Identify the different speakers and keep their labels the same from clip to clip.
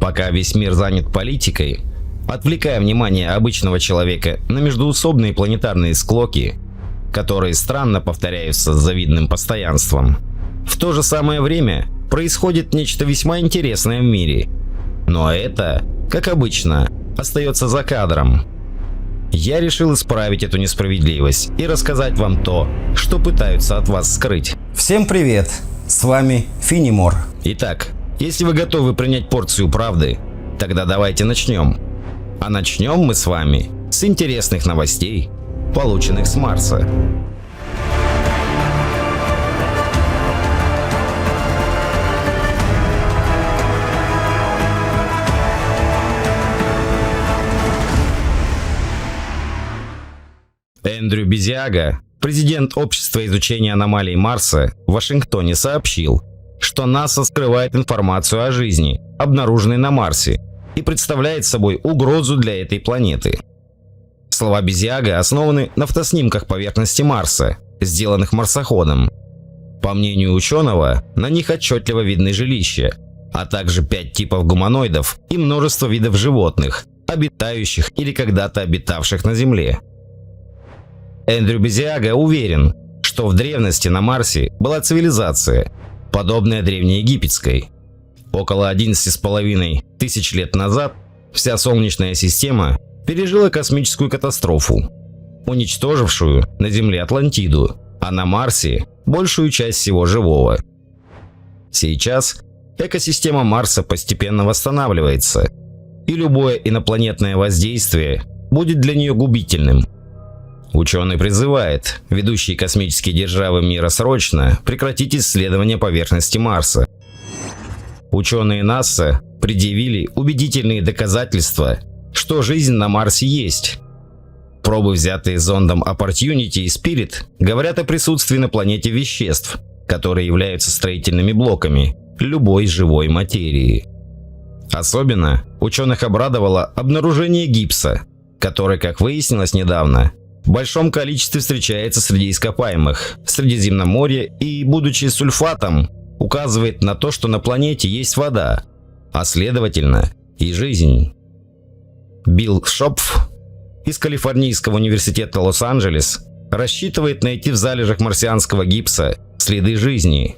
Speaker 1: Пока весь мир занят политикой, отвлекая внимание обычного человека на междоусобные планетарные склоки, которые странно повторяются с завидным постоянством, в то же самое время происходит нечто весьма интересное в мире. Но это, как обычно, остается за кадром. Я решил исправить эту несправедливость и рассказать вам то, что пытаются от вас скрыть.
Speaker 2: Всем привет! С вами Финимор.
Speaker 1: Итак, если вы готовы принять порцию правды, тогда давайте начнем. А начнем мы с вами с интересных новостей, полученных с Марса. Эндрю Безиага, президент Общества изучения аномалий Марса, в Вашингтоне сообщил, что НАСА скрывает информацию о жизни, обнаруженной на Марсе, и представляет собой угрозу для этой планеты. Слова Безиага основаны на фотоснимках поверхности Марса, сделанных марсоходом. По мнению ученого, на них отчетливо видны жилища, а также 5 типов гуманоидов и множество видов животных, обитающих или когда-то обитавших на Земле. Эндрю Безиага уверен, что в древности на Марсе была цивилизация, подобная древнеегипетской. Около 11,5 тысяч лет назад вся Солнечная система пережила космическую катастрофу, уничтожившую на Земле Атлантиду, а на Марсе большую часть всего живого. Сейчас экосистема Марса постепенно восстанавливается, и любое инопланетное воздействие будет для нее губительным. Ученый призывает ведущие космические державы мира срочно прекратить исследования поверхности Марса. Ученые НАСА предъявили убедительные доказательства, что жизнь на Марсе есть. Пробы, взятые зондом Opportunity и Spirit, говорят о присутствии на планете веществ, которые являются строительными блоками любой живой материи. Особенно ученых обрадовало обнаружение гипса, который, как выяснилось недавно, в большом количестве встречается среди ископаемых в Средиземноморье и, будучи сульфатом, указывает на то, что на планете есть вода, а следовательно и жизнь. Билл Шопф из Калифорнийского университета Лос-Анджелес рассчитывает найти в залежах марсианского гипса следы жизни.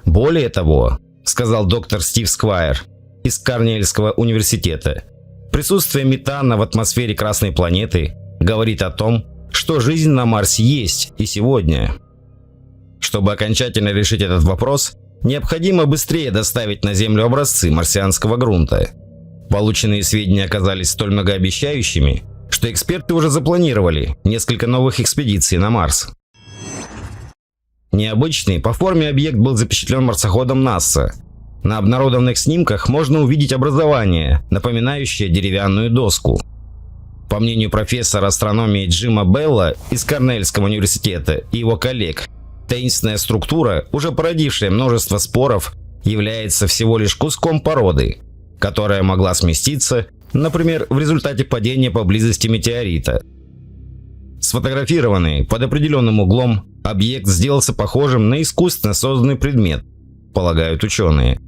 Speaker 1: Более того, сказал доктор Стив Сквайр из Корнельского университета, присутствие метана в атмосфере Красной планеты говорит о том, что жизнь на Марсе есть и сегодня. Чтобы окончательно решить этот вопрос, необходимо быстрее доставить на Землю образцы марсианского грунта. Полученные сведения оказались столь многообещающими, что эксперты уже запланировали несколько новых экспедиций на Марс. Необычный по форме объект был запечатлен марсоходом НАСА. На обнародованных снимках можно увидеть образование, напоминающее деревянную доску. По мнению профессора астрономии Джима Белла из Корнельского университета и его коллег, таинственная структура, уже породившая множество споров, является всего лишь куском породы, которая могла сместиться, например, в результате падения поблизости метеорита. Сфотографированный под определенным углом, объект сделался похожим на искусственно созданный предмет, полагают ученые.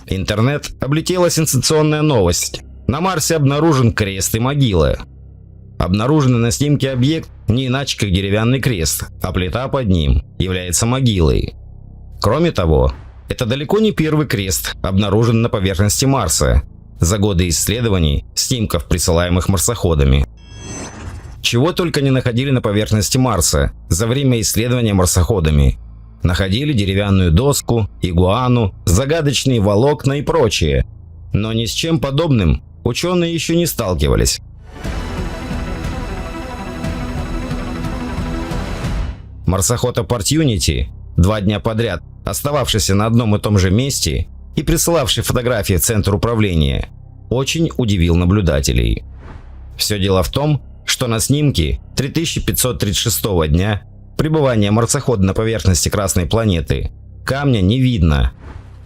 Speaker 1: Интернет облетела сенсационная новость. На Марсе обнаружен крест и могила. Обнаруженный на снимке объект не иначе как деревянный крест, а плита под ним является могилой. Кроме того, это далеко не первый крест, обнаружен на поверхности Марса за годы исследований снимков, присылаемых марсоходами. Чего только не находили на поверхности Марса за время исследования марсоходами. Находили деревянную доску, игуану, загадочные волокна и прочее. Но ни с чем подобным ученые еще не сталкивались. Марсоход Opportunity, 2 дня подряд остававшийся на одном и том же месте и присылавший фотографии в центр управления, очень удивил наблюдателей. Все дело в том, что на снимке 3536 дня пребывания марсохода на поверхности Красной планеты камня не видно.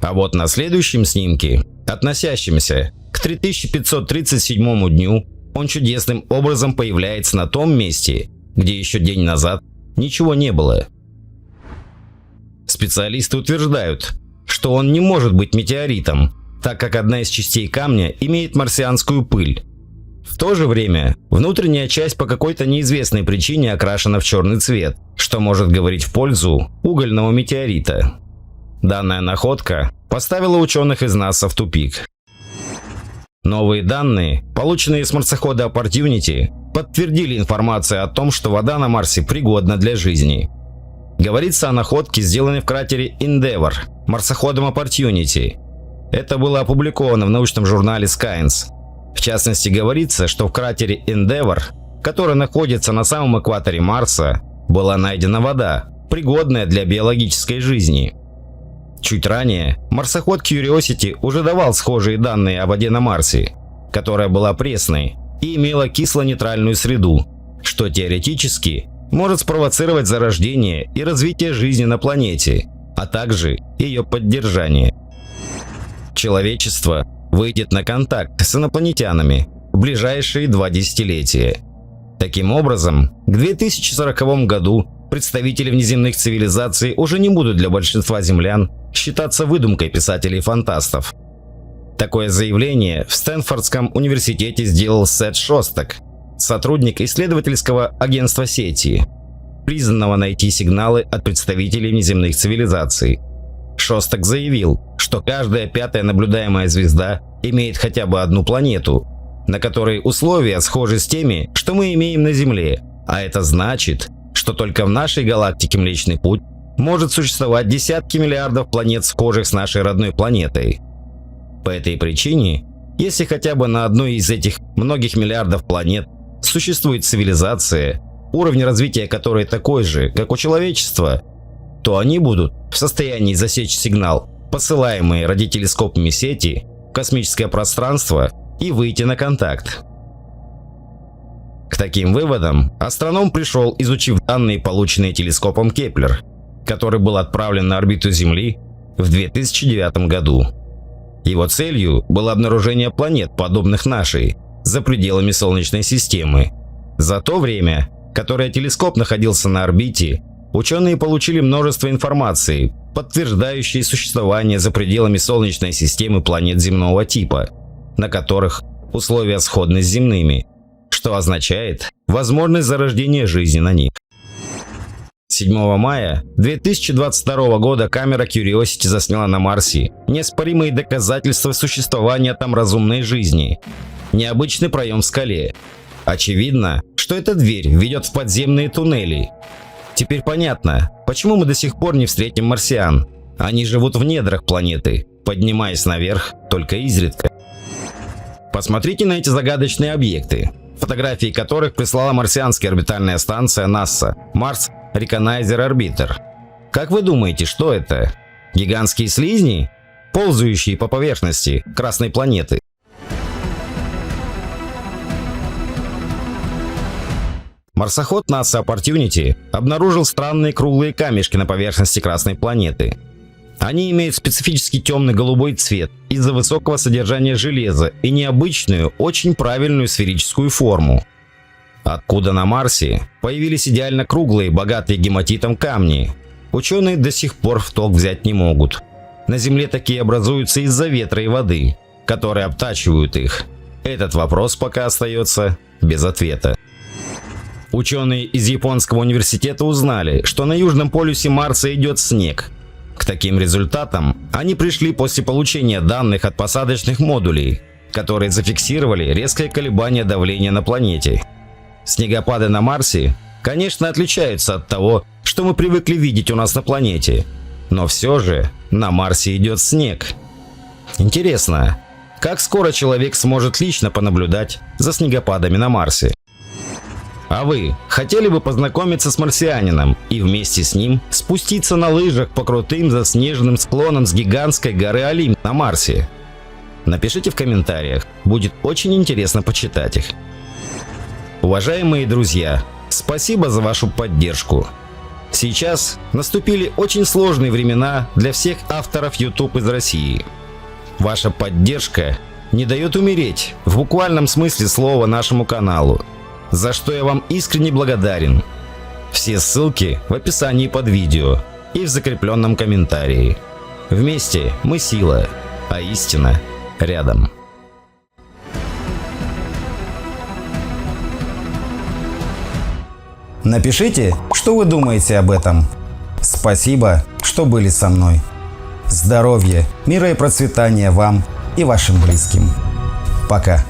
Speaker 1: А вот на следующем снимке, относящемся к 3537 дню, он чудесным образом появляется на том месте, где еще день назад ничего не было. Специалисты утверждают, что он не может быть метеоритом, так как одна из частей камня имеет марсианскую пыль. В то же время внутренняя часть по какой-то неизвестной причине окрашена в черный цвет, что может говорить в пользу угольного метеорита. Данная находка поставила ученых из НАСА в тупик. Новые данные, полученные с марсохода Opportunity, подтвердили информацию о том, что вода на Марсе пригодна для жизни. Говорится о находке, сделанной в кратере Endeavour марсоходом Opportunity. Это было опубликовано в научном журнале Science. В частности, говорится, что в кратере Endeavour, который находится на самом экваторе Марса, была найдена вода, пригодная для биологической жизни. Чуть ранее марсоход Curiosity уже давал схожие данные о воде на Марсе, которая была пресной и имела кисло-нейтральную среду, что теоретически может спровоцировать зарождение и развитие жизни на планете, а также ее поддержание. Человечество выйдет на контакт с инопланетянами в ближайшие 2 десятилетия. Таким образом, к 2040 году представители внеземных цивилизаций уже не будут для большинства землян считаться выдумкой писателей-фантастов. Такое заявление в Стэнфордском университете сделал Сет Шостак, сотрудник исследовательского агентства сети, призванного найти сигналы от представителей внеземных цивилизаций. Шостак заявил, что каждая 5-я наблюдаемая звезда имеет хотя бы одну планету, на которой условия схожи с теми, что мы имеем на Земле, а это значит, что только в нашей галактике Млечный Путь может существовать десятки миллиардов планет, схожих с нашей родной планетой. По этой причине, если хотя бы на одной из этих многих миллиардов планет существует цивилизация, уровень развития которой такой же, как у человечества, то они будут в состоянии засечь сигнал, посылаемый радиотелескопами сети, в космическое пространство и выйти на контакт. К таким выводам астроном пришел, изучив данные, полученные телескопом Кеплер, который был отправлен на орбиту Земли в 2009 году. Его целью было обнаружение планет, подобных нашей, за пределами Солнечной системы. За то время, которое телескоп находился на орбите, ученые получили множество информации, подтверждающей существование за пределами Солнечной системы планет земного типа, на которых условия сходны с земными, что означает возможность зарождения жизни на них. 7 мая 2022 года камера Curiosity засняла на Марсе неоспоримые доказательства существования там разумной жизни. Необычный проем в скале. Очевидно, что эта дверь ведет в подземные туннели. Теперь понятно, почему мы до сих пор не встретим марсиан. Они живут в недрах планеты, поднимаясь наверх только изредка. Посмотрите на эти загадочные объекты, фотографии которых прислала марсианская орбитальная станция НАСА Mars Recognizer Orbiter. Как вы думаете, что это? Гигантские слизни, ползающие по поверхности Красной планеты? Марсоход NASA Opportunity обнаружил странные круглые камешки на поверхности Красной планеты. Они имеют специфический темно-голубой цвет из-за высокого содержания железа и необычную, очень правильную сферическую форму. Откуда на Марсе появились идеально круглые, богатые гематитом камни, ученые до сих пор в толк взять не могут. На Земле такие образуются из-за ветра и воды, которые обтачивают их. Этот вопрос пока остается без ответа. Ученые из японского университета узнали, что на южном полюсе Марса идет снег. К таким результатам они пришли после получения данных от посадочных модулей, которые зафиксировали резкое колебание давления на планете. Снегопады на Марсе, конечно, отличаются от того, что мы привыкли видеть у нас на планете, но все же на Марсе идет снег. Интересно, как скоро человек сможет лично понаблюдать за снегопадами на Марсе? А вы хотели бы познакомиться с марсианином и вместе с ним спуститься на лыжах по крутым заснеженным склонам с гигантской горы Олимп на Марсе? Напишите в комментариях, будет очень интересно почитать их. Уважаемые друзья, спасибо за вашу поддержку. Сейчас наступили очень сложные времена для всех авторов YouTube из России. Ваша поддержка не дает умереть в буквальном смысле слова нашему каналу, за что я вам искренне благодарен. Все ссылки в описании под видео и в закрепленном комментарии. Вместе мы сила, а истина рядом.
Speaker 2: Напишите, что вы думаете об этом. Спасибо, что были со мной. Здоровья, мира и процветания вам и вашим близким. Пока.